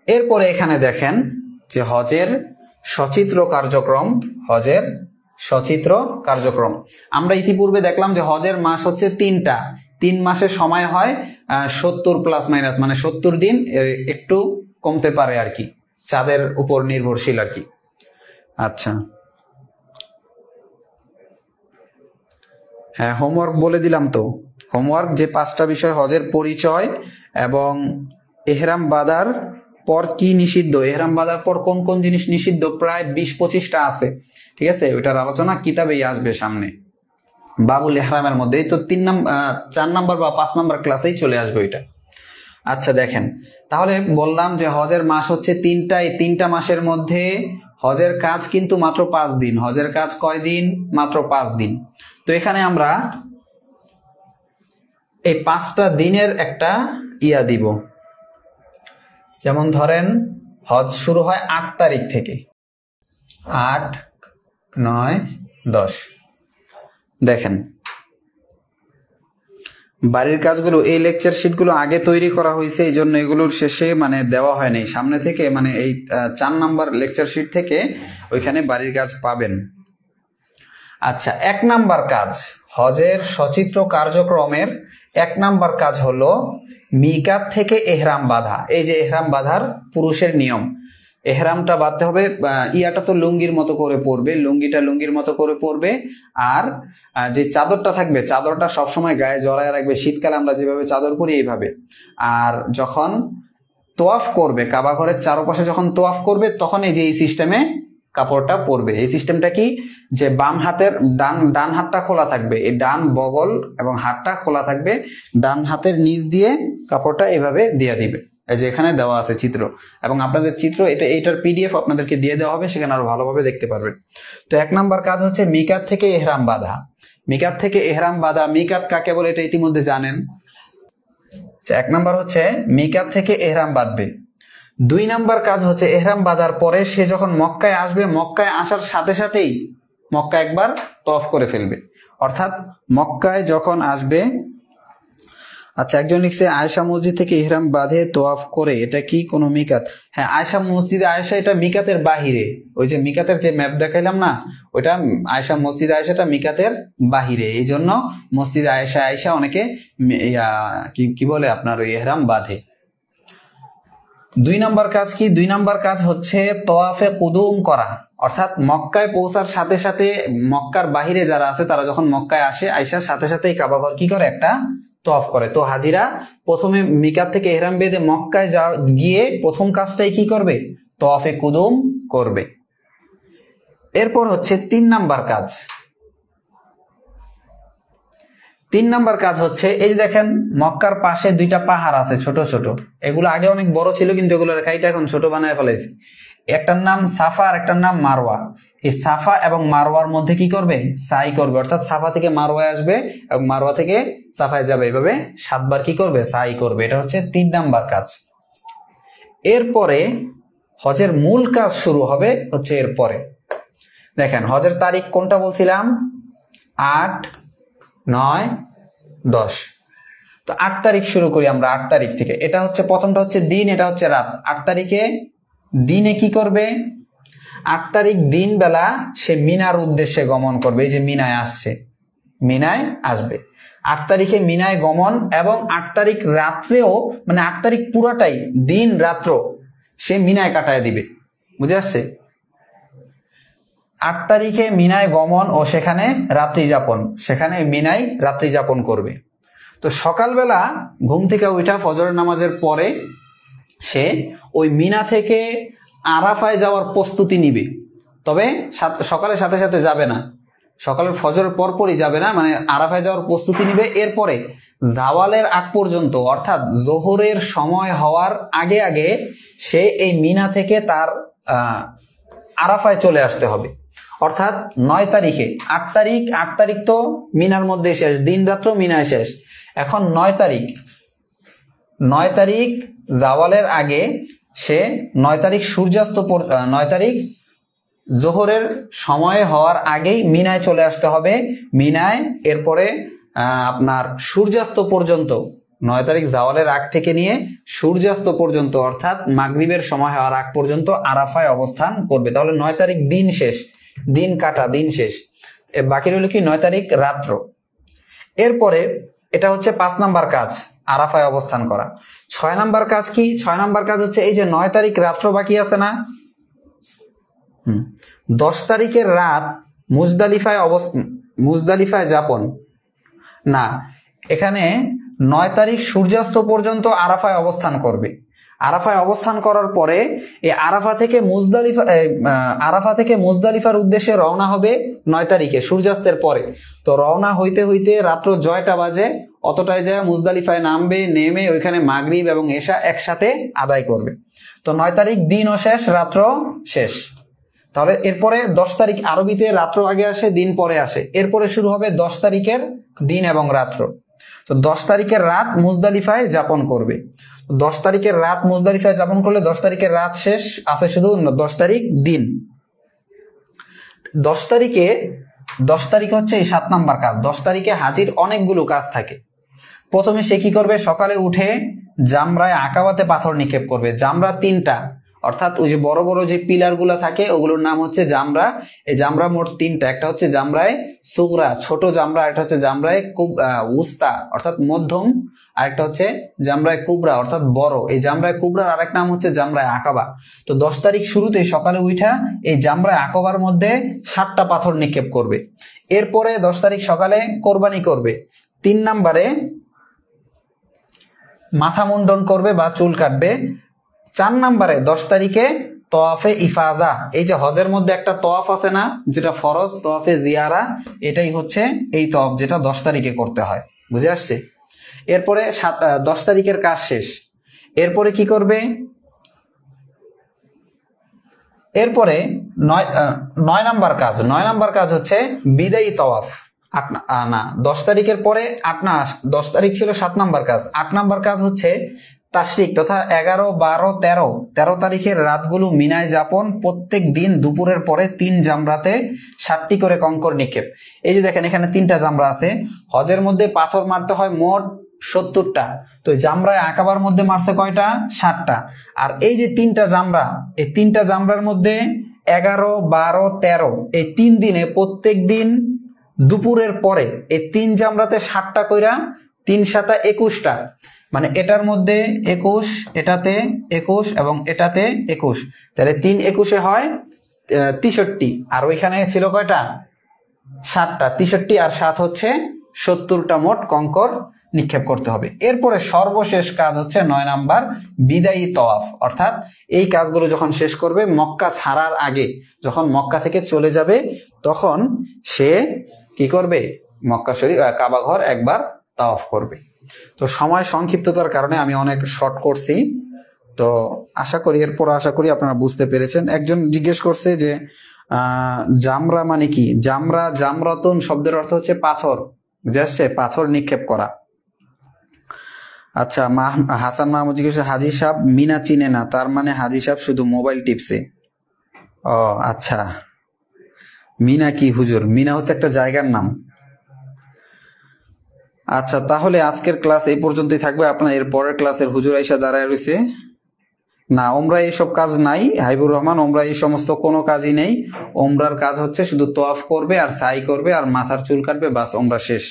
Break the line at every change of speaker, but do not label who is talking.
এরপরে এখানে দেখেন যে হজের সচিত্র কার্যক্রম, হজের সচিত্র কার্যক্রম। আমরা ইতিপূর্বে দেখলাম যে হজের মাস হচ্ছে 3টা, 3 মাসের সময় হয় 70 প্লাস মাইনাস, মানে 70 দিন, একটু কমতে পারে আর কি, চাঁদের উপর নির্ভরশীল আর কি। আচ্ছা, হ্যাঁ হোমওয়ার্ক বলে দিলাম তো। হোমওয়ার্ক যে 5টা বিষয়, হজের পরিচয় এবং এহরাম বাঁধার পর কি নিষিদ্ধ, এহরাম বাঁধার পর কোন কোন জিনিস নিষিদ্ধ, প্রায় 20-25টা আছে, ঠিক আছে। ওইটার আলোচনা কিতাবেই আসবে সামনে, বাবুল এহরামের মধ্যে। তো 4 নাম্বার বা 5 নাম্বার ক্লাসেই চলে আসবে ওইটা। আচ্ছা দেখেন, তাহলে বললাম যে হজের মাস হচ্ছে 3টা, এই 3টা মাসের মধ্যে হজের কাজ কিন্তু মাত্র 5 দিন। হজের কাজ কয় দিন? মাত্র 5 দিন। তো এখানে আমরা এই 5টা দিনের একটা ইয়া দিব। যেমন ধরেন হজ শুরু হয় 8 তারিখ থেকে, 8, 9, 10। দেখেন বাড়ির কাজগুলো, এই লেকচার শিটগুলো আগে তৈরি করা হয়েছে, এই জন্য এগুলোর শেষে মানে দেওয়া হয়নি, সামনে থেকে মানে এই 4 নাম্বার লেকচার শিট থেকে ওইখানে বাড়ির কাজ পাবেন। আচ্ছা, 1 নাম্বার কাজ, হজের সচিত্র কার্যক্রমের 1 নাম্বার কাজ হলো মিকাত থেকে এহরাম বাঁধা। এই যে এহরাম বাঁধার পুরুষের নিয়ম, এহরামটা বাঁধতে হবে, ইয়াটা তো লুঙ্গির মতো করে পরবে, লুঙ্গিটা লুঙ্গির মতো করে পরবে, আর যে চাদরটা থাকবে চাদরটা সবসময় গায়ে জড়ায় রাখবে, শীতকালে আমরা যেভাবে চাদর পরি এইভাবে। আর যখন তোয়াফ করবে, কাবা ঘরের চারপাশে যখন তোয়াফ করবে, তখন এই যে এই সিস্টেমে কাপড়টা পরবে। এই সিস্টেমটা কি, যে বাম হাতের ডান হাতটা খোলা থাকবে, এই ডান বগল এবং হাতটা খোলা থাকবে, ডান হাতের নিচ দিয়ে কাপড়টা এভাবে দিয়ে দিবে। এই যে এখানে দেওয়া আছে চিত্র, এবং আপনাদের চিত্র এইটার পিডিএফ আপনাদেরকে দিয়ে দেওয়া হবে, সেখানে আরো ভালোভাবে দেখতে পারবেন। তো 1 নাম্বার কাজ হচ্ছে মিকাত থেকে এহরাম বাঁধা। মিকাত থেকে এহরাম বাঁধা, মিকাত কাকে বলে এটা ইতিমধ্যে জানেন। 1 নাম্বার হচ্ছে মিকাত থেকে এহরাম বাঁধবে। 2 নাম্বার কাজ হচ্ছে এহরাম বাঁধার পরে সে যখন মক্কায় আসবে, মক্কায় আসার সাথে সাথেই মক্কা একবার তওয়াফ করে ফেলবে, অর্থাৎ মক্কায় যখন আসবে। আচ্ছা, একজন লিখছে আয়েশা মসজিদ থেকে ইহরাম বাঁধে তোয়াফ করে, এটা কি কোনো মিকাত? হ্যাঁ, আয়েশা মসজিদে আয়েশা এটা মিকাতের বাহিরে, ওই যে মিকাতের যে ম্যাপ দেখাইলাম না, ওইটা আয়েশা মসজিদ আয়েশাটা মিকাতের বাহিরে, এই জন্য মসজিদ আয়েশা আয়েশা অনেকে কি বলে আপনার ওই ইহরাম বাঁধে। 2 নাম্বার কাজ কি? 2 নাম্বার কাজ হচ্ছে তোয়াফে কুদুম করা, অর্থাৎ মক্কায় পৌঁছার সাথে সাথে মক্কার বাহিরে যারা আছে তারা যখন মক্কায় আসে, আয়েশার সাথে সাথেই কাবা ঘর কি করে, একটা তোয়াফ করে। তো হাজিরা প্রথমে মিকাত থেকে ইহরাম বেঁধে মক্কায় গিয়ে প্রথম কাজটাই কি করবে, তোয়াফে কুদুম করবে। এরপর হচ্ছে 3 নাম্বার কাজ। 3 নাম্বার কাজ হচ্ছে এই যে দেখেন মক্কার পাশে 2টা পাহাড় আছে ছোট ছোট, এগুলো আগে অনেক বড় ছিল কিন্তু এগুলোর কাইটা এখন ছোট বানায় ফেলেছে। একটার নাম সাফা আর একটার নাম মারওয়া। এই সাফা এবং মারওয়ার মধ্যে কি করবে, সাই করবে, অর্থাৎ সাফা থেকে মারওয়ায় আসবে এবং মারওয়া থেকে সাফায় যাবে, এইভাবে 7 বার কি করবে, সাই করবে। এটা হচ্ছে 3 নাম্বার কাজ। এরপরে হজের মূল কাজ শুরু হবে হচ্ছে এরপরে। দেখেন হজের তারিখ কোনটা বলছিলাম, 8, 9, 10। তো 8 তারিখ শুরু করি আমরা, 8 তারিখ থেকে। এটা হচ্ছে প্রথমটা হচ্ছে দিন, এটা হচ্ছে রাত। 8 তারিখে দিনে কি করবে, 8 তারিখ দিন বেলা সে মিনার উদ্দেশ্যে গমন করবে। এই যে মিনায় আসছে, মিনায় আসবে 8 তারিখে মিনায় গমন, এবং 8 তারিখ রাত্রেও, মানে 8 তারিখ পুরাটাই দিন রাত্র সে মিনায় কাটায় দিবে, বুঝে আসছে। 8 তারিখে মিনায় গমন ও সেখানে রাত্রি যাপন, সেখানে মিনায় রাত্রি যাপন করবে। তো সকালবেলা ঘুম থেকে উঠা ফজরের নামাজের পরে সে ওই মিনা থেকে আরাফায় যাওয়ার প্রস্তুতি নিবে, তবে সকালের সাথে সাথে যাবে না, সকালের ফজরের পরপরই যাবে না, মানে আরাফায় যাওয়ার প্রস্তুতি নিবে। এরপরে জাওয়ালের আগ পর্যন্ত, অর্থাৎ জোহরের সময় হওয়ার আগে আগে সে এই মিনা থেকে তার আরাফায় চলে আসতে হবে। অর্থাৎ 9 তারিখে, 8 তারিখ তো মিনার মধ্যে শেষ, দিন রাত্র মিনায় শেষ। এখন 9 তারিখ জাওয়ালের আগে সে 9 তারিখ সূর্যাস্ত, 9 তারিখ জোহরের সময় হওয়ার আগেই মিনায় চলে আসতে হবে। মিনায় এরপরে আপনার সূর্যাস্ত পর্যন্ত 9 তারিখ জাওয়ালের আগ থেকে নিয়ে সূর্যাস্ত পর্যন্ত অর্থাৎ মাগরিবের সময় হওয়ার আগ পর্যন্ত আরাফায় অবস্থান করবে। তাহলে 9 তারিখ দিন শেষ, দিন কাটা, দিন শেষ। বাকি রইল কি 9 তারিখ রাত্র। এরপরে এটা হচ্ছে 5 নাম্বার কাজ, আরাফায় অবস্থান করা। 6 নাম্বার কাজ কি? 6 নাম্বার কাজ হচ্ছে এই যে 9 তারিখ রাত্র বাকি আছে না, 10 তারিখের রাত মুজদালিফায় যাপন না, এখানে 9 তারিখ সূর্যাস্ত পর্যন্ত আরাফায় অবস্থান করবে। আরাফায় অবস্থান করার পরে এই আরাফা থেকে মুজদালিফার উদ্দেশ্যে রওনা হবে 9 তারিখে সূর্যাস্তের পরে। তো রওনা হইতে হইতে রাত্র 9টা বাজে, অতটায় যায় মুজদালিফায় নামবে, নেমে ওইখানে মাগরিব এবং এশা একসাথে আদায় করবে। তো 9 তারিখ দিনও শেষ, রাত্র শেষ। তাহলে এরপরে 10 তারিখ আরবিতে রাত্র আগে আসে, দিন পরে আসে। এরপরে শুরু হবে 10 তারিখের দিন এবং রাত্র। তো 10 তারিখের রাত মুজদালিফায় যাপন করবে। 10 তারিখের রাত মুজদালিফায় যাপন করলে 10 তারিখের রাত শেষ, আছে শুধু 10 তারিখ দিন। 10 তারিখে হচ্ছে এই 7 নাম্বার কাজ। 10 তারিখে হাজির অনেকগুলো কাজ থাকে। প্রথমে সে কি করবে? সকালে উঠে জামরায় আকাবাতে পাথর নিক্ষেপ করবে। জামরা 3টা, অর্থাৎ ওই যে বড় বড় যে পিলার গুলা থাকে ওগুলোর নাম হচ্ছে জামরা। এই জামরা মোট 3টা, একটা হচ্ছে জামরায় সুগরা ছোট জামরা, একটা হচ্ছে জামরায় উস্তা অর্থাৎ মধ্যম, আরেকটা হচ্ছে জামরায় কুবরা অর্থাৎ বড়। এই জামরায় কুবরার আরেক নাম হচ্ছে জামরায় আকাবা। তো 10 তারিখ শুরুতে সকালে উঠা এই জামরায় আকাবার মধ্যে 7টা পাথর নিক্ষেপ করবে। এরপরে 10 তারিখ সকালে কোরবানি করবে। 3 নাম্বারে মাথা মুন্ডন করবে বা চুল কাটবে। 4 নাম্বারে 10 তারিখে তওয়াফে ইফাজা, এই যে হজের মধ্যে একটা তওয়াফ আছে না যেটা ফরজ, তওয়াফে জিয়ারা, এটাই হচ্ছে এই তওয়াফ যেটা 10 তারিখে করতে হয়। বুঝে আসছে? এরপরে 10 তারিখের কাজ শেষ। এরপরে কি করবে? এরপরে 9 নাম্বার কাজ। 9 নাম্বার কাজ হচ্ছে বিদায়ী তওয়াফ। 10 তারিখের পরে 10 তারিখ ছিল 7 নাম্বার কাজ। 8 নাম্বার কাজ হচ্ছে তাশরিক তথা 11, 12, 13 তারিখের রাতগুলো মিনায় যাপন। প্রত্যেক দিন দুপুরের পরে 3 জামরাতে 7টি করে কঙ্কর নিক্ষেপ। এই যে দেখেন এখানে 3টা জামরা আছে। হজের মধ্যে পাথর মারতে হয় মোট 70টা, তো জামরায় আকাবার মধ্যে মারছে কয়টা? 7টা। আর এই যে 3টা জামরা, এই 3টা জামরার মধ্যে 11, 12, 13 এই 3 দিনে প্রত্যেক দিন দুপুরের পরে এই 3 জামরাতে 7টা কইরা, 3 7 21টা, মানে এটার মধ্যে 21, এটাতে 21 এবং এটাতে 21, তাহলে 3 21 হয় 63। আর ওইখানে ছিল কয়টা? 7টা। 63 আর 7 হচ্ছে 70টা মোট কঙ্কর নিক্ষেপ করতে হবে। এরপরে সর্বশেষ কাজ হচ্ছে 9 নাম্বার বিদায়ী তওয়াফ, অর্থাৎ এই কাজগুলো যখন শেষ করবে মক্কা ছাড়ার আগে, যখন মক্কা থেকে চলে যাবে তখন সে কি করবে? মক্কা শরীফ কাবা ঘর একবার তাওয়াফ করবে। তো সময় সংক্ষিপ্ততার কারণে আমি অনেক শর্ট করছি। তো আশা করি আপনারা বুঝতে পেরেছেন। একজন জিজ্ঞেস করছে যে জামরা মানে কি? জামরাতুন শব্দের অর্থ হচ্ছে পাথর, বুঝে আসছে? পাথর নিক্ষেপ করা। আচ্ছা, হাসান মাহমুদ জিজ্ঞেস, হাজি সাহেব মিনা চিনে না, তার মানে হাজি সাহেব শুধু মোবাইল টিপছে। ও আচ্ছা, মিনা কি হুজুর? মিনা হচ্ছে একটা জায়গার নাম। আচ্ছা, তাহলে আজকের ক্লাস এই পর্যন্তই থাকবে। আপনার এর পরের ক্লাসের হুজুর আইসা দাঁড়ায় রয়েছে না, ওমরা এইসব কাজ নাই হাইবুর রহমান, ওমরা এই সমস্ত কোনো কাজই নেই। ওমরার কাজ হচ্ছে শুধু তওয়াফ করবে আর সাই করবে আর মাথার চুল কাটবে, বাস ওমরা শেষ।